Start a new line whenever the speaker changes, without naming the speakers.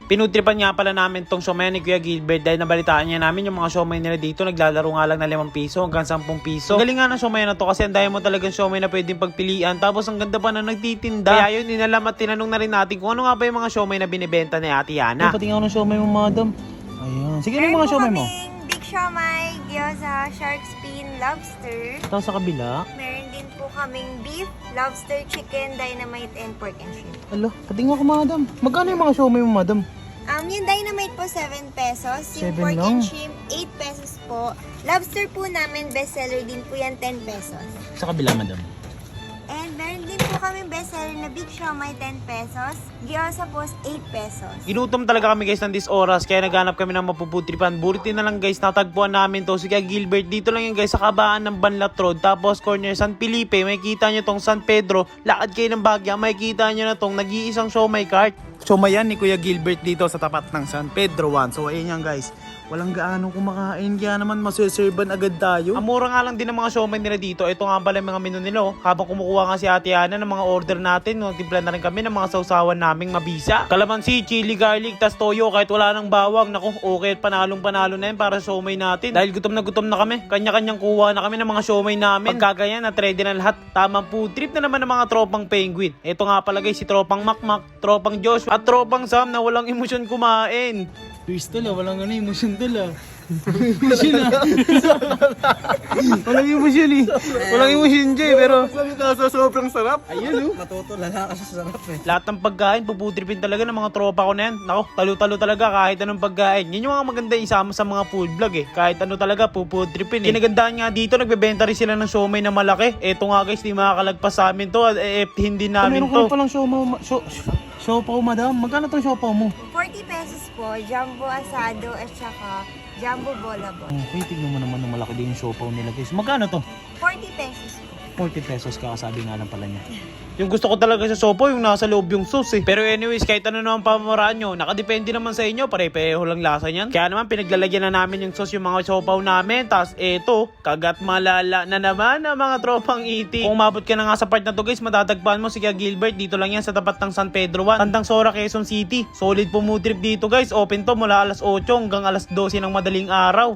Pinutripan nga pala namin tong siomay ni Kuya Gilbert dahil nabalitaan niya namin yung mga siomay nila dito naglalaro nga lang na 5 piso hanggang 10 piso. Galing nga ng siomay na to kasi ang dami mo talagang siomay na pwedeng pagpilian, tapos ang ganda pa na nagtitinda. Kaya yun, inalam at tinanong na rin natin kung ano nga ba yung mga siomay na binibenta ni Ate Yana.
Patingin ako ng siomay mo, madam. Ayan. Sige, ano yung mga siomay mo?
Big siomay, gyoza, shark fin, lobster.
Tapos sa kabila.
Meron din po kaming beef, lobster, chicken, dynamite, and pork and shrimp.
Alo, patingin ako, madam. Magkano yung mga siomay mo, madam?
Yung dynamite po, 7 pesos. Yung
7
pork
lang?
and shrimp, 8 pesos po. Lobster po namin, bestseller din po yan, 10 pesos.
Sa kabila, madam.
And meron din po kami bestseller na big siomay, 10 pesos. Gyoza po, 8 pesos.
Ginutom talaga kami guys ng this oras kaya naghanap kami ng mapuputripan. Bulitin na lang guys, natagpuan namin to si Kuya Gilbert. Dito lang yun guys sa kabaan ng Banlat Road. Tapos corner San Felipe, may kita nyo tong San Pedro. Lakad kayo ng Bagya, may kita nyo na tong nag-iisang siomay cart. Siomay yan ni Kuya Gilbert dito sa tapat ng San Pedro 1. So ayun yan guys. Walang gaano kumakain, kaya naman masuserban agad tayo. Ang mura nga lang din ng mga siomay nila dito. Ito nga pala yung mga menu nila. Habang kumukuha nga si Ate Ana ng mga order natin, timpla na rin kami ng mga sausawan naming mabisa. Kalamansi, chili, garlic, tas toyo, kahit wala nang bawang. Naku, okay, panalong panalo na yun para sa siomay natin. Dahil gutom na kami, kanya-kanyang kuha na kami ng mga siomay namin. Pagkagayan na ready na lahat, tamang food trip na naman ng mga tropang penguin. Ito nga pala guys, si tropang Makmak, tropang Joshua, at tropang Sam na walang emosyon kumain.
Crystal, walang emotion tol, Emotion, walang emotion eh. Walang emotion dyan, pero
Sobrang sarap.
ayun,
Natutulala ka sa sarap eh.
Lahat ng pagkain, puputripin talaga ng mga tropa ko na yan. Nako, talo-talo talaga kahit anong pagkain. Yan yung mga maganda isama sa mga food vlog eh. Kahit ano talaga, puputripin eh. Kinagandaan nga dito, nagbebenta rin sila ng siomay na mmalaki. Eto nga guys, di makakalagpas sa amin to. Hindi namin
meron
to.
ka palang siopaw, madam. Magkano tong siopaw mo?
40 pesos po, jumbo asado at saka jumbo bolabo.
Okay, tignan mo naman na malaki din yung siopaw nila guys. Magkano to?
40 pesos po.
40 pesos kakasabi nga lang pala niya.
Yung gusto ko talaga sa sopo, yung nasa loob yung sauce eh. Pero anyways, kahit ano naman pamaraan nyo, nakadepende naman sa inyo, pare-pareho lang lasa niyan. Kaya naman, pinaglalagyan na namin yung sauce yung mga sopaw namin. Tapos eto, kagat malala na naman ang mga tropang iti. Kung umabot ka na nga sa part na to guys, matatagpuan mo si Kuya Gilbert. Dito lang yan sa tapat ng San Pedro 1, Tandang Sora, Quezon City. Solid po mood trip dito guys. Open to mula alas 8 hanggang alas 12 ng madaling araw.